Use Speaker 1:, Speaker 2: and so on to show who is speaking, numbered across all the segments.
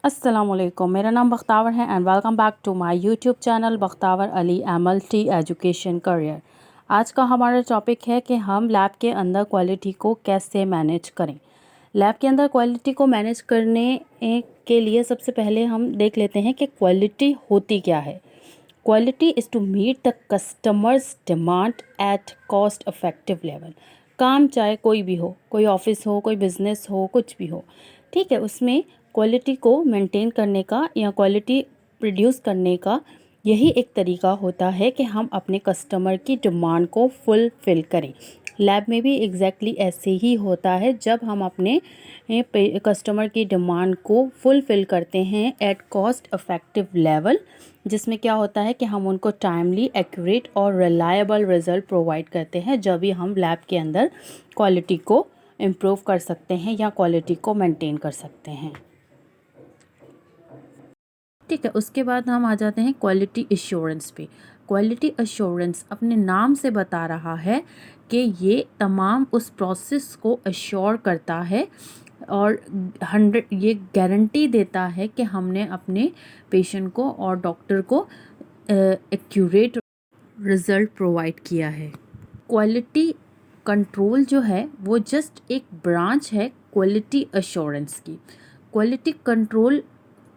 Speaker 1: अस्सलामुअलैकुम, मेरा नाम बख्तावर है and welcome back to my YouTube channel Bakhtawar Ali MLT education career. आज का हमारा टॉपिक है कि हम लैब के अंदर क्वालिटी को कैसे मैनेज करें। लैब के अंदर क्वालिटी को मैनेज करने के लिए सबसे पहले हम देख लेते हैं कि क्वालिटी होती क्या है। Quality is to meet the customers demand at cost effective level. काम चाहे कोई भी हो, कोई ऑफिस हो, कोई बिजनेस हो, कुछ भी हो, ठीक है, उसमें क्वालिटी को मेंटेन करने का या क्वालिटी प्रोड्यूस करने का यही एक तरीका होता है कि हम अपने कस्टमर की डिमांड को फुलफ़िल करें। लैब में भी एग्जैक्टली ऐसे ही होता है। जब हम अपने कस्टमर की डिमांड को फुलफ़िल करते हैं एट कॉस्ट इफेक्टिव लेवल, जिसमें क्या होता है कि हम उनको टाइमली, एक्यूरेट और रिलायबल रिज़ल्ट प्रोवाइड करते हैं, जब भी हम लैब के अंदर क्वालिटी को इम्प्रूव कर सकते हैं या क्वालिटी को मेंटेन कर सकते हैं। ठीक है, उसके बाद हम आ जाते हैं क्वालिटी एश्योरेंस पे। क्वालिटी एश्योरेंस अपने नाम से बता रहा है कि ये तमाम उस प्रोसेस को एश्योर करता है और 100 ये गारंटी देता है कि हमने अपने पेशेंट को और डॉक्टर को एक्यूरेट रिज़ल्ट प्रोवाइड किया है। क्वालिटी कंट्रोल जो है वो जस्ट एक ब्रांच है क्वालिटी एश्योरेंस की। क्वालिटी कंट्रोल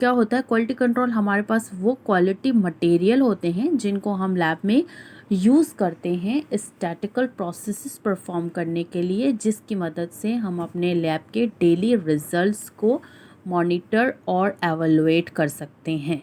Speaker 1: क्या होता है? क्वालिटी कंट्रोल हमारे पास वो क्वालिटी मटेरियल होते हैं जिनको हम लैब में यूज़ करते हैं स्टैटिकल प्रोसेसेस परफॉर्म करने के लिए, जिसकी मदद से हम अपने लैब के डेली रिजल्ट्स को मॉनिटर और एवेलुएट कर सकते हैं।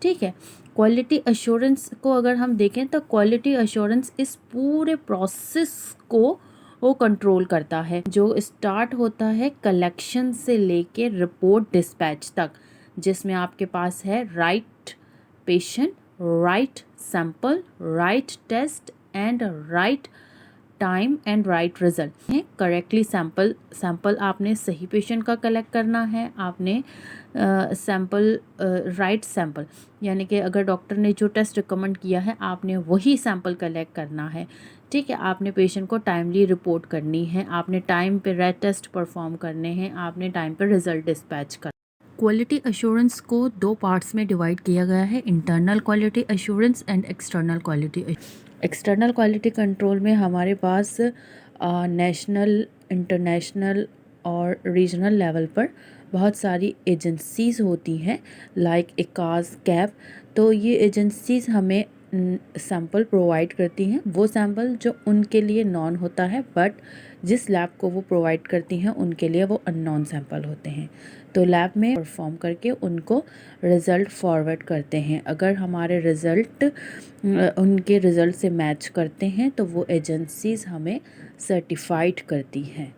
Speaker 1: ठीक है, क्वालिटी एश्योरेंस को अगर हम देखें तो क्वालिटी एश्योरेंस इस पूरे प्रोसेस को वो कंट्रोल करता है, जो स्टार्ट होता है कलेक्शन से लेके रिपोर्ट डिस्पैच तक, जिसमें आपके पास है right patient, right sample, right test and right time and right result है। करेक्टली सैंपल आपने सही पेशेंट का कलेक्ट करना है। आपने सैंपल राइट सैंपल यानी कि अगर डॉक्टर ने जो टेस्ट रिकमेंड किया है आपने वही सैंपल कलेक्ट करना है। ठीक है, आपने पेशेंट को टाइमली रिपोर्ट करनी है, आपने टाइम पे रेड टेस्ट परफॉर्म करने हैं, आपने टाइम पे रिजल्ट डिस्पैच कर। क्वालिटी एश्योरेंस को दो पार्ट्स में डिवाइड किया गया है, internal quality assurance and external quality. External quality control में हमारे पास नेशनल, इंटरनेशनल और रीजनल लेवल पर बहुत सारी एजेंसीज़ होती हैं, लाइक इकास, कैप। तो ये एजेंसीज़ हमें सैंपल प्रोवाइड करती हैं, वो सैंपल जो उनके लिए नॉन होता है, बट जिस लैब को वो प्रोवाइड करती हैं उनके लिए वो अननोन सैंपल होते हैं। तो लैब में परफॉर्म करके उनको रिज़ल्ट फॉरवर्ड करते हैं। अगर हमारे रिज़ल्ट उनके रिज़ल्ट से मैच करते हैं तो वो एजेंसीज़ हमें सर्टिफाइड करती हैं।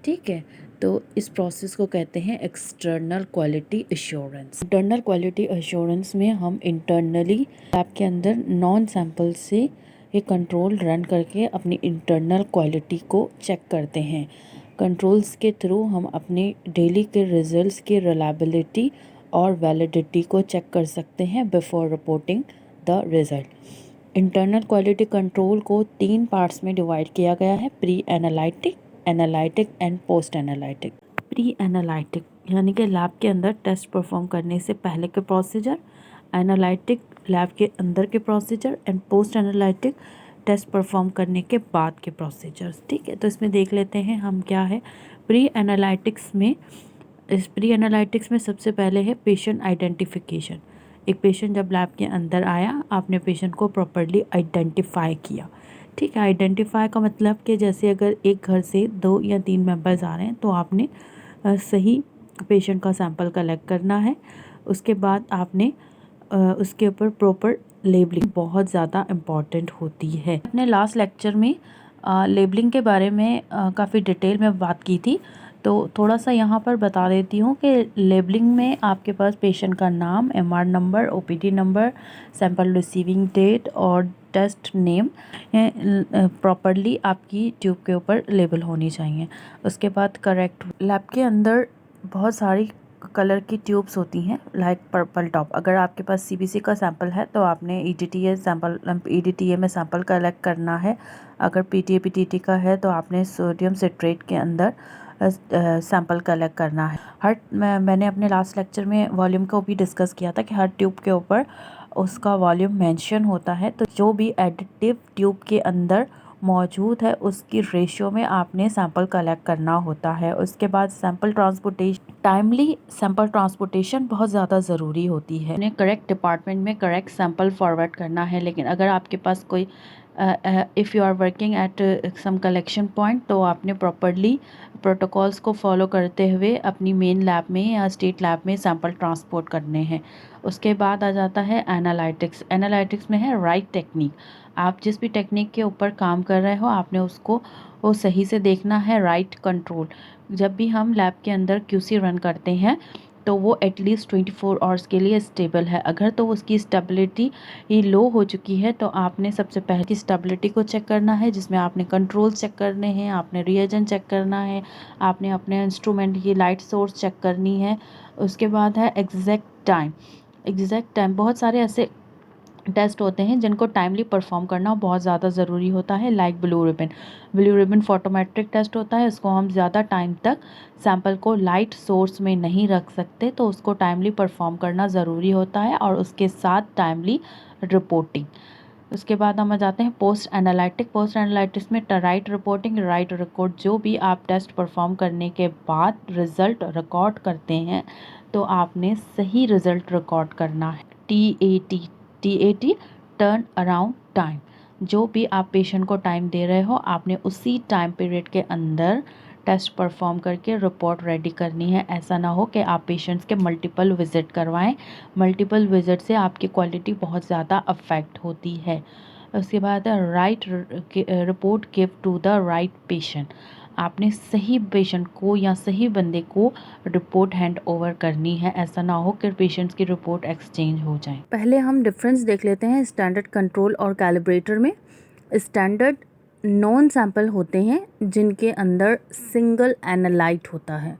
Speaker 1: ठीक है, तो इस प्रोसेस को कहते हैं external quality assurance. Internal quality assurance में हम इंटरनली लैब के अंदर नॉन सैंपल से ये कंट्रोल रन करके अपनी इंटरनल क्वालिटी को चेक करते हैं। कंट्रोल्स के थ्रू हम अपने डेली के रिजल्ट्स की रिलायबिलिटी और वैलिडिटी को चेक कर सकते हैं before reporting the result. Internal quality control को 3 पार्ट्स में डिवाइड किया गया है, pre analytic, analytic and post analytic. Pre analytic यानी कि लैब के अंदर टेस्ट परफॉर्म करने से पहले के प्रोसीजर, एनालिटिक लैब के अंदर के procedure and post analytic test perform करने के बाद के प्रोसीजर्स। ठीक है, तो इसमें देख लेते हैं हम क्या है प्री एनालिटिक्स में। इस प्री एनालिटिक्स में सबसे पहले है पेशेंट आइडेंटिफिकेशन। एक पेशेंट जब लैब के अंदर आया, आपने पेशेंट को प्रॉपर्ली आइडेंटिफाई किया। ठीक है, आइडेंटिफाई का मतलब कि जैसे अगर एक घर से 2 या 3 मेंबर्स आ रहे हैं तो आपने सही पेशेंट का सैंपल कलेक्ट करना है। उसके बाद आपने उसके ऊपर प्रॉपर लेबलिंग बहुत ज़्यादा इम्पॉर्टेंट होती है। अपने लास्ट लेक्चर में लेबलिंग के बारे में काफ़ी डिटेल में बात की थी, तो थोड़ा सा यहाँ पर बता देती हूँ कि लेबलिंग में आपके पास पेशेंट का नाम, MR number, OPD number, sample receiving date और टेस्ट नेम प्रॉपरली आपकी ट्यूब के ऊपर लेबल होनी चाहिए। उसके बाद करेक्ट लैब के अंदर बहुत सारी कलर की ट्यूब्स होती हैं, लाइक पर्पल टॉप। अगर आपके पास सीबीसी का सैंपल है तो आपने ईडीटीए में सैंपल कलेक्ट करना है। अगर पीटीए पीटीटी का है तो आपने सोडियम सिट्रेट के अंदर सैंपल कलेक्ट करना है। मैंने अपने लास्ट लेक्चर में वॉल्यूम को भी डिस्कस किया था कि हर ट्यूब के ऊपर उसका वॉल्यूम मेंशन होता है, तो जो भी एडिटिव ट्यूब के अंदर मौजूद है उसकी रेशियो में आपने सैंपल कलेक्ट करना होता है। उसके बाद sample transportation, timely sample transportation बहुत ज़्यादा ज़रूरी होती है। उन्हें करेक्ट डिपार्टमेंट में करेक्ट सैंपल फॉरवर्ड करना है। लेकिन अगर आपके पास कोई if you are working at some collection point, तो आपने प्रॉपरली प्रोटोकॉल्स को फॉलो करते हुए अपनी मेन लैब में या स्टेट लैब में सैंपल ट्रांसपोर्ट करने हैं। उसके बाद आ जाता है एनालिटिक्स। एनालिटिक्स में है राइट टेक्निक। आप जिस भी टेक्निक के ऊपर काम कर रहे हो आपने उसको वो सही से देखना है। राइट कंट्रोल, जब भी हम लैब के अंदर क्यूसी रन करते हैं तो वो एटलीस्ट 24 आवर्स के लिए स्टेबल है। अगर तो उसकी स्टेबिलिटी ही लो हो चुकी है तो आपने सबसे पहले की स्टेबिलिटी को चेक करना है, जिसमें आपने कंट्रोल चेक करने हैं, आपने रिएजेंट चेक करना है, आपने अपने इंस्ट्रूमेंट की लाइट सोर्स चेक करनी है। उसके बाद है एग्जैक्ट टाइम। एग्जैक्ट टाइम, बहुत सारे ऐसे टेस्ट होते हैं जिनको टाइमली परफॉर्म करना बहुत ज़्यादा ज़रूरी होता है, like blue ribbon. Blue ribbon photometric test होता है, इसको हम ज़्यादा टाइम तक सैंपल को लाइट सोर्स में नहीं रख सकते, तो उसको टाइमली परफॉर्म करना ज़रूरी होता है और उसके साथ टाइमली रिपोर्टिंग। उसके बाद हम आ जाते हैं पोस्ट एनालिटिक। पोस्ट एनालिटिक्स में राइट रिपोर्टिंग, राइट रिकॉर्ड। जो भी आप टेस्ट परफॉर्म करने के बाद रिज़ल्ट रिकॉर्ड करते हैं तो आपने सही रिज़ल्ट रिकॉर्ड करना है। TAT turn around time. जो भी आप पेशेंट को टाइम दे रहे हो आपने उसी टाइम पीरियड के अंदर टेस्ट परफॉर्म करके रिपोर्ट रेडी करनी है। ऐसा ना हो कि आप पेशेंट्स के मल्टीपल विज़िट करवाएं। मल्टीपल विज़िट से आपकी क्वालिटी बहुत ज़्यादा अफेक्ट होती है। उसके बाद right report give to the right patient. आपने सही पेशेंट को या सही बंदे को रिपोर्ट हैंड ओवर करनी है। ऐसा ना हो कि पेशेंट्स की रिपोर्ट एक्सचेंज हो जाए। पहले हम डिफरेंस देख लेते हैं स्टैंडर्ड कंट्रोल और कैलिब्रेटर में। स्टैंडर्ड नॉन सैंपल होते हैं जिनके अंदर सिंगल एनालाइट होता है।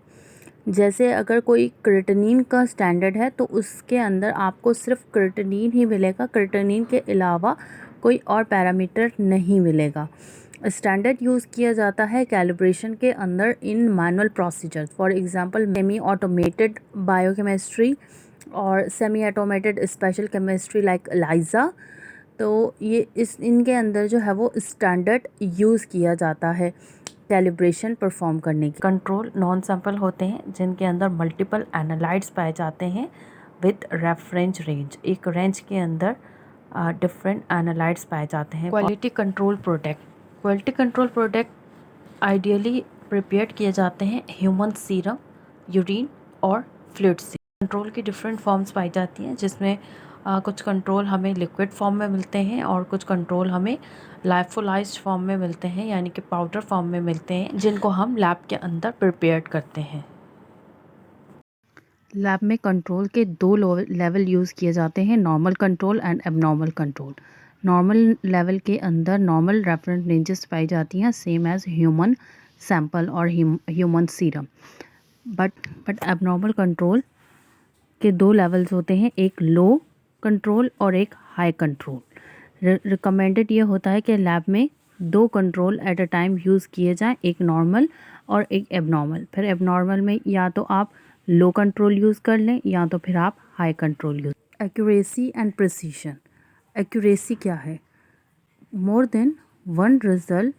Speaker 1: जैसे अगर कोई क्रिएटिनिन का स्टैंडर्ड है तो उसके अंदर आपको सिर्फ क्रिएटिनिन ही मिलेगा, क्रिएटिनिन के अलावा कोई और पैरामीटर नहीं मिलेगा। स्टैंडर्ड यूज़ किया जाता है कैलिब्रेशन के अंदर in manual procedure, for example semi automated biochemistry और semi automated special chemistry like ELISA। तो ये इनके अंदर जो है वो स्टैंडर्ड यूज़ किया जाता है कैलिब्रेशन परफॉर्म करने की। कंट्रोल नॉन सैंपल होते हैं जिनके अंदर मल्टीपल एनालाइट्स पाए जाते हैं विद रेफरेंस रेंज। एक रेंज के अंदर डिफरेंट एनालाइट्स पाए जाते हैं। Quality control product. Quality control product ideally prepared किए जाते हैं ह्यूमन सीरम, यूरिन और फ्लूइड से। कंट्रोल की डिफरेंट फॉर्म्स पाई जाती हैं जिसमें कुछ कंट्रोल हमें लिक्विड फॉर्म में मिलते हैं और कुछ कंट्रोल हमें लाइफोलाइज्ड फॉर्म में मिलते हैं, यानी कि पाउडर फॉर्म में मिलते हैं, जिनको हम लैब के अंदर प्रिपेयर्ड करते हैं। लैब में कंट्रोल के दो लेवल यूज़ किए जाते हैं, normal control and abnormal control. Normal level के अंदर नॉर्मल रेफरेंस रेंजेस पाई जाती हैं सेम एज ह्यूमन सैंपल और human serum. But abnormal control के दो लेवल्स होते हैं, एक लो कंट्रोल और एक हाई कंट्रोल। रिकमेंडेड ये होता है कि लैब में दो control at a time use किए जाएं, एक नॉर्मल और एक एबनॉर्मल। फिर एबनॉर्मल में या तो आप लो कंट्रोल यूज़ कर लें या तो फिर आप high control use. Accuracy and precision. Accuracy क्या है? More than one result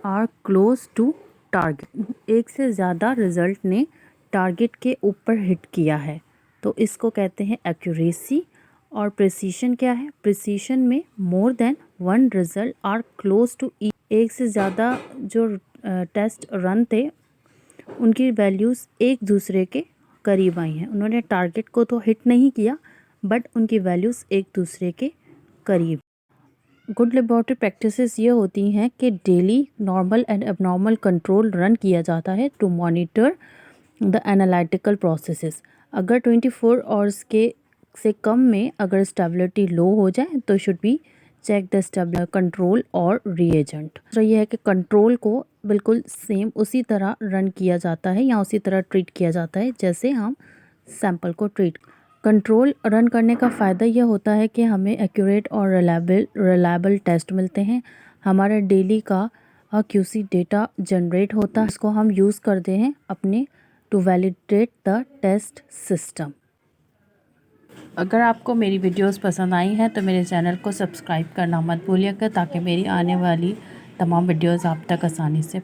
Speaker 1: are close to target. एक से ज़्यादा रिजल्ट ने टारगेट के ऊपर हिट किया है तो इसको कहते हैं एक्यूरेसी। और प्रिसीशन क्या है? प्रिसीशन में more than one result are close to एक से ज़्यादा जो टेस्ट रन थे उनकी वैल्यूज़ एक दूसरे के करीब आई हैं। उन्होंने टारगेट को तो हिट नहीं किया बट उनकी वैल्यूज़ एक दूसरे के करीब। गुड लेबोरेटरी प्रैक्टिसेस ये होती हैं कि daily normal and abnormal control run किया जाता है to monitor the analytical processes. अगर 24 आवर्स के से कम में अगर स्टेबिलिटी लो हो जाए तो should be check the stable control और रिएजेंट। तो ये है कि कंट्रोल को बिल्कुल सेम उसी तरह रन किया जाता है या उसी तरह ट्रीट किया जाता है जैसे हम सैंपल को ट्रीट। कंट्रोल रन करने का फ़ायदा यह होता है कि हमें एक्यूरेट और रिलायबल टेस्ट मिलते हैं। हमारा डेली का QC डेटा जनरेट होता है, इसको हम यूज़ करते हैं अपने to validate the test system. अगर आपको मेरी वीडियोस पसंद आई हैं तो मेरे चैनल को सब्सक्राइब करना मत भूलिएगा, ताकि मेरी आने वाली तमाम वीडियोस आप तक आसानी से